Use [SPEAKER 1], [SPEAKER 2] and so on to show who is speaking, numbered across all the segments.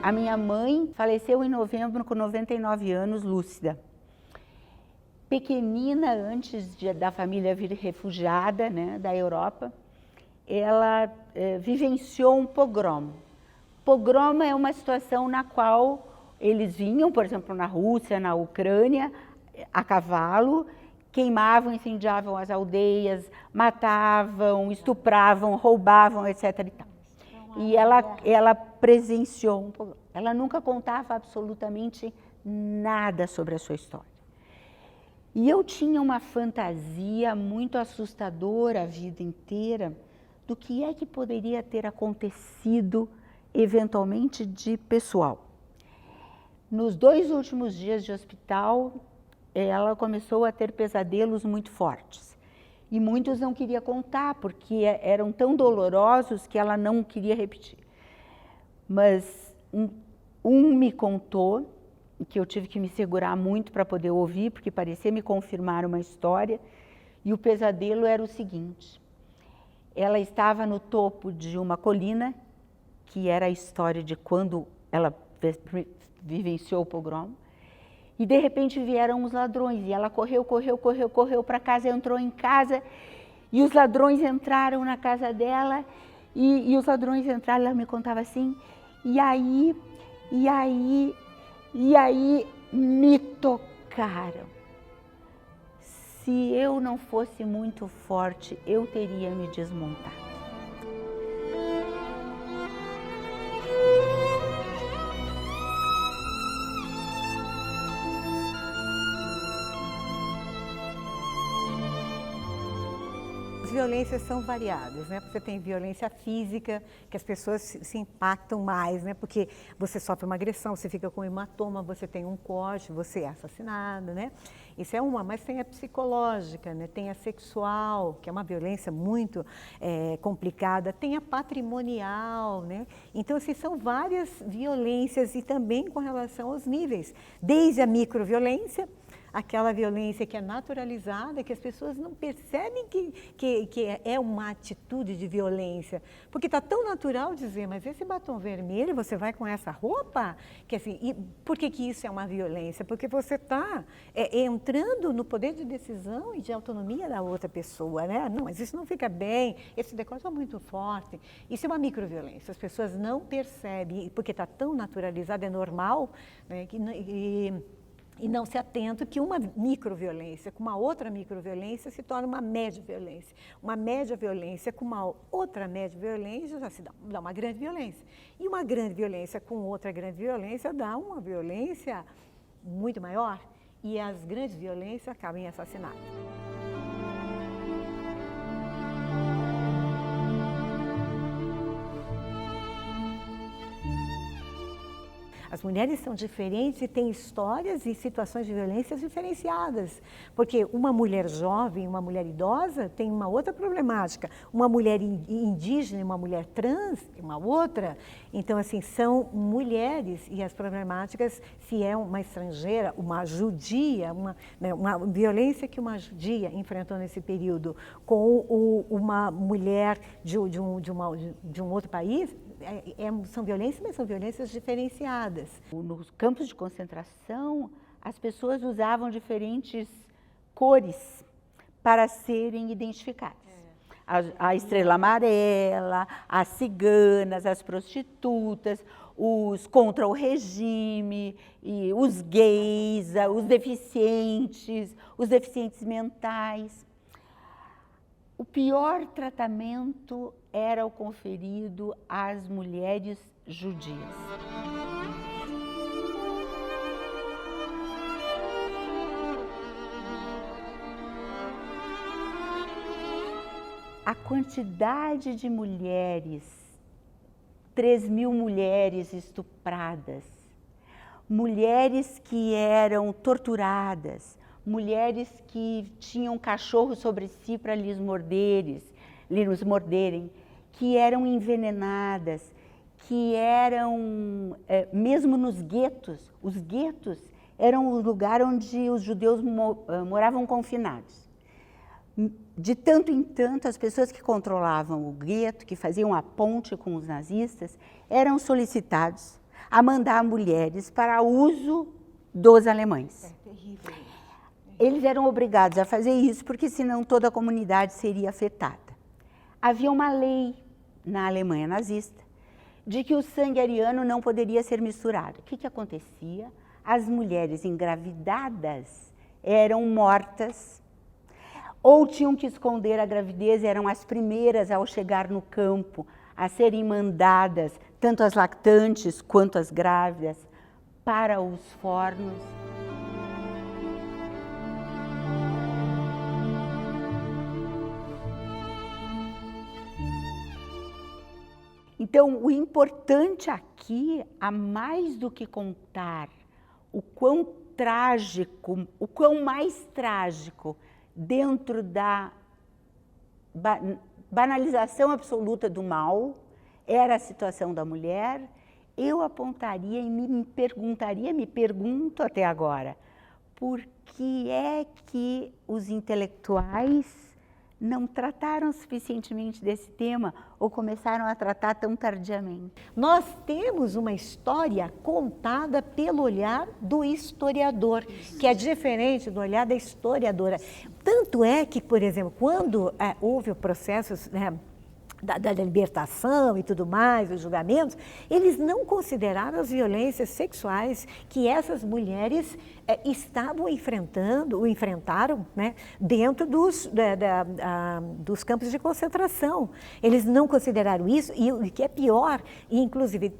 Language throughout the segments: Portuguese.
[SPEAKER 1] A minha mãe faleceu em novembro com 99 anos, lúcida. Pequenina, antes da família vir refugiada, né, da Europa, ela vivenciou um pogrom. Pogrom é uma situação na qual eles vinham, por exemplo, na Rússia, na Ucrânia, a cavalo, queimavam, incendiavam as aldeias, matavam, estupravam, roubavam, etc. E tal. E ela presenciou um pogrom. Ela nunca contava absolutamente nada sobre a sua história. E eu tinha uma fantasia muito assustadora a vida inteira do que é que poderia ter acontecido eventualmente de pessoal. Nos 2 últimos dias de hospital, ela começou a ter pesadelos muito fortes. E muitos não queria contar, porque eram tão dolorosos que ela não queria repetir. Mas um me contou, que eu tive que me segurar muito para poder ouvir, porque parecia me confirmar uma história, e o pesadelo era o seguinte: ela estava no topo de uma colina, que era a história de quando ela vivenciou o pogrom, e de repente vieram os ladrões, e ela correu para casa, entrou em casa, e os ladrões entraram na casa dela, e os ladrões entraram, ela me contava assim, e aí me tocaram. Se eu não fosse muito forte, eu teria me desmontado.
[SPEAKER 2] As violências são variadas, né? Você tem violência física, que as pessoas se impactam mais, né? Porque você sofre uma agressão, você fica com um hematoma, você tem um corte, você é assassinado, né? Isso é uma, mas tem a psicológica, né? Tem a sexual, que é uma violência muito complicada, tem a patrimonial, né? Então, assim, são várias violências e também com relação aos níveis, desde a microviolência, aquela violência que é naturalizada, que as pessoas não percebem que é uma atitude de violência, porque está tão natural dizer, mas esse batom vermelho, você vai com essa roupa? Que assim, e por que isso é uma violência? Porque você está entrando no poder de decisão e de autonomia da outra pessoa, né? Não, mas isso não fica bem, esse decote é muito forte. Isso é uma microviolência, as pessoas não percebem, porque está tão naturalizado, é normal, né? E não se atenta que uma microviolência com uma outra microviolência se torna uma média violência. Uma média violência com uma outra média violência já se dá uma grande violência. E uma grande violência com outra grande violência dá uma violência muito maior. E as grandes violências acabam em assassinato. As mulheres são diferentes e têm histórias e situações de violências diferenciadas, porque uma mulher jovem, uma mulher idosa tem uma outra problemática, uma mulher indígena, uma mulher trans, uma outra. Então, assim, são mulheres e as problemáticas, se é uma estrangeira, uma judia, uma violência que uma judia enfrentou nesse período com uma mulher de um outro país, são violências, mas são violências diferenciadas.
[SPEAKER 1] Nos campos de concentração, as pessoas usavam diferentes cores para serem identificadas. A estrela amarela, as ciganas, as prostitutas, os contra o regime, e os gays, os deficientes mentais. O pior tratamento era o conferido às mulheres judias. A quantidade de mulheres, 3.000 mulheres estupradas, mulheres que eram torturadas, mulheres que tinham cachorro sobre si para lhes morderem, que eram envenenadas, que eram, mesmo nos guetos, os guetos eram o lugar onde os judeus moravam confinados. De tanto em tanto, as pessoas que controlavam o gueto, que faziam a ponte com os nazistas, eram solicitados a mandar mulheres para uso dos alemães.
[SPEAKER 2] É terrível.
[SPEAKER 1] Eles eram obrigados a fazer isso, porque senão toda a comunidade seria afetada. Havia uma lei na Alemanha nazista de que o sangue ariano não poderia ser misturado. O que acontecia? As mulheres engravidadas eram mortas ou tinham que esconder a gravidez, eram as primeiras ao chegar no campo, a serem mandadas, tanto as lactantes quanto as grávidas, para os fornos. Então, o importante aqui, a mais do que contar o quão trágico, o quão mais trágico dentro da banalização absoluta do mal era a situação da mulher, eu apontaria e me pergunto até agora, por que é que os intelectuais não trataram suficientemente desse tema ou começaram a tratar tão tardiamente?
[SPEAKER 2] Nós temos uma história contada pelo olhar do historiador, que é diferente do olhar da historiadora. Tanto é que, por exemplo, quando houve o processo da libertação e tudo mais, os julgamentos, eles não consideraram as violências sexuais que essas mulheres estavam enfrentaram, né, dentro dos campos de concentração. Eles não consideraram isso, e o que é pior, inclusive,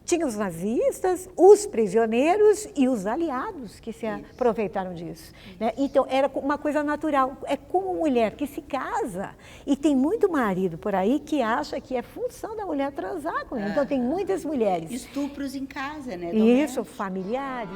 [SPEAKER 2] tinha os nazistas, os prisioneiros e os aliados que se aproveitaram disso. Né? Então, era uma coisa natural. É como mulher que se casa e tem muito marido por aí que acha que é função da mulher transar com ele. Então, tem muitas mulheres.
[SPEAKER 1] Estupros em casa, né?
[SPEAKER 2] Isso, familiares.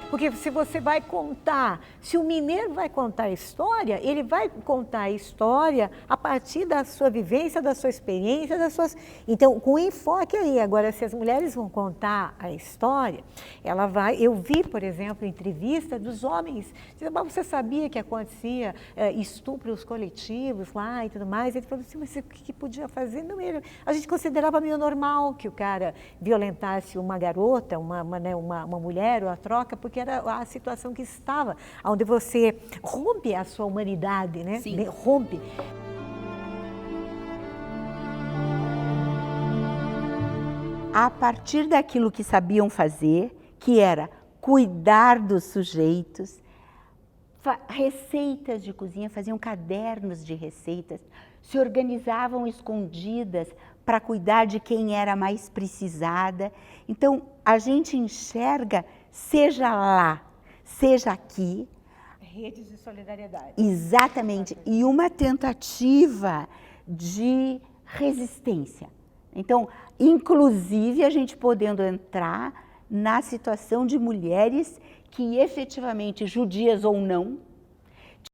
[SPEAKER 2] Porque se você vai contar, se o mineiro vai contar a história, ele vai contar a história a partir da sua vivência, da sua experiência, das suas... Então, com enfoque aí. Agora, se as mulheres vão contar a história, ela vai... Eu vi, por exemplo, entrevista dos homens, dizendo, mas você sabia que acontecia estupros coletivos lá e tudo mais? Ele falou assim, mas o que podia fazer? Não, a gente considerava meio normal que o cara violentasse uma garota, uma mulher, ou a troca, porque era a situação que estava, onde você rompe a sua humanidade, né?
[SPEAKER 1] Sim.
[SPEAKER 2] Rompe.
[SPEAKER 1] A partir daquilo que sabiam fazer, que era cuidar dos sujeitos, receitas de cozinha, faziam cadernos de receitas, se organizavam escondidas para cuidar de quem era mais precisada. Então, a gente enxerga, seja lá, seja aqui.
[SPEAKER 2] Redes de solidariedade.
[SPEAKER 1] Exatamente. E uma tentativa de resistência. Então, inclusive, a gente podendo entrar na situação de mulheres que efetivamente, judias ou não,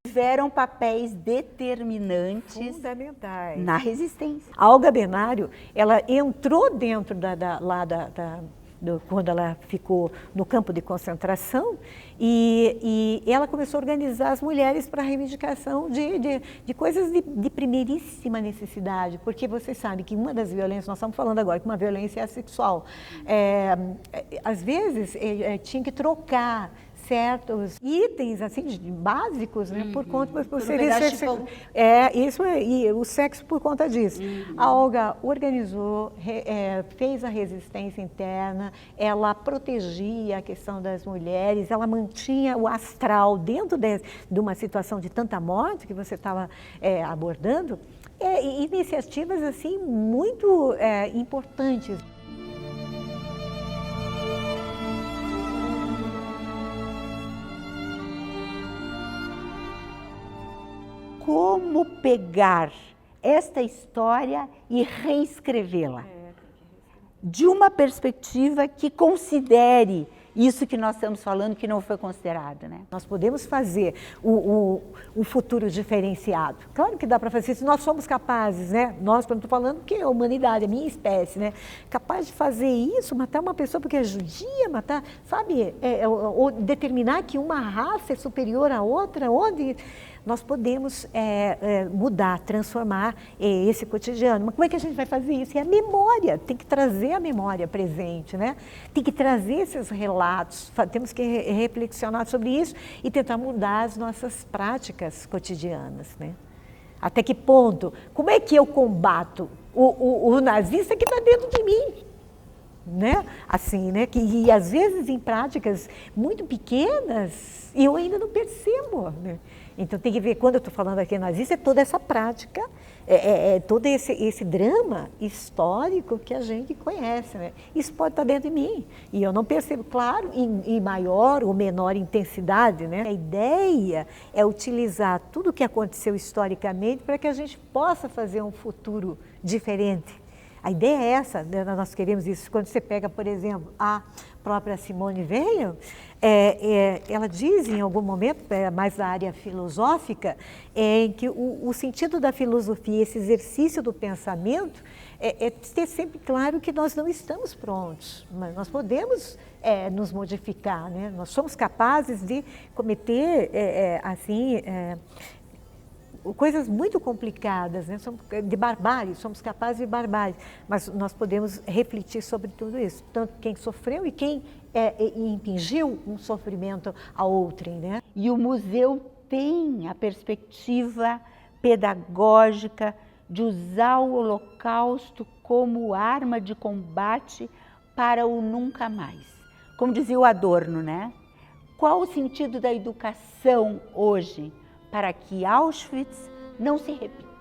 [SPEAKER 1] tiveram papéis determinantes,
[SPEAKER 2] fundamentais,
[SPEAKER 1] na resistência.
[SPEAKER 2] A Olga Benário, ela entrou dentro quando ela ficou no campo de concentração e ela começou a organizar as mulheres para a reivindicação de coisas de primeiríssima necessidade, porque você sabe que uma das violências, nós estamos falando agora que uma violência é sexual, às vezes tinha que trocar certos itens assim básicos, né, por conta por ser isso e o sexo por conta disso. A Olga organizou, fez a resistência interna, ela protegia a questão das mulheres, ela mantinha o astral dentro de uma situação de tanta morte que você estava abordando, iniciativas assim muito importantes.
[SPEAKER 1] Como pegar esta história e reescrevê-la de uma perspectiva que considere isso que nós estamos falando que não foi considerado, né?
[SPEAKER 2] Nós podemos fazer um futuro diferenciado. Claro que dá para fazer, se nós somos capazes, né? Nós, quando estou falando que a humanidade, a minha espécie, né? Capaz de fazer isso, matar uma pessoa porque é judia, matar, sabe? Ou determinar que uma raça é superior à outra, onde nós podemos mudar, transformar esse cotidiano. Mas como é que a gente vai fazer isso? É a memória, tem que trazer a memória presente, né? Tem que trazer esses relatos, temos que reflexionar sobre isso e tentar mudar as nossas práticas cotidianas, né? Até que ponto? Como é que eu combato o nazista que está dentro de mim? Né? Assim, né? E às vezes em práticas muito pequenas eu ainda não percebo, né? Então tem que ver, quando eu estou falando aqui nazista, é toda essa prática, todo esse drama histórico que a gente conhece, né? Isso pode estar dentro de mim e eu não percebo, claro, em maior ou menor intensidade, né? A ideia é utilizar tudo o que aconteceu historicamente para que a gente possa fazer um futuro diferente. A ideia é essa, né? Nós queremos isso. Quando você pega, por exemplo, a própria Simone Weil, ela diz em algum momento, mais da área filosófica, em que o sentido da filosofia, esse exercício do pensamento, é ter sempre claro que nós não estamos prontos, mas nós podemos nos modificar, né? Nós somos capazes de cometer, coisas muito complicadas, né? De barbárie, somos capazes de barbárie, mas nós podemos refletir sobre tudo isso, tanto quem sofreu e quem impingiu um sofrimento a outrem, né?
[SPEAKER 1] E o museu tem a perspectiva pedagógica de usar o Holocausto como arma de combate para o nunca mais. Como dizia o Adorno, né? Qual o sentido da educação hoje para que Auschwitz não se repita?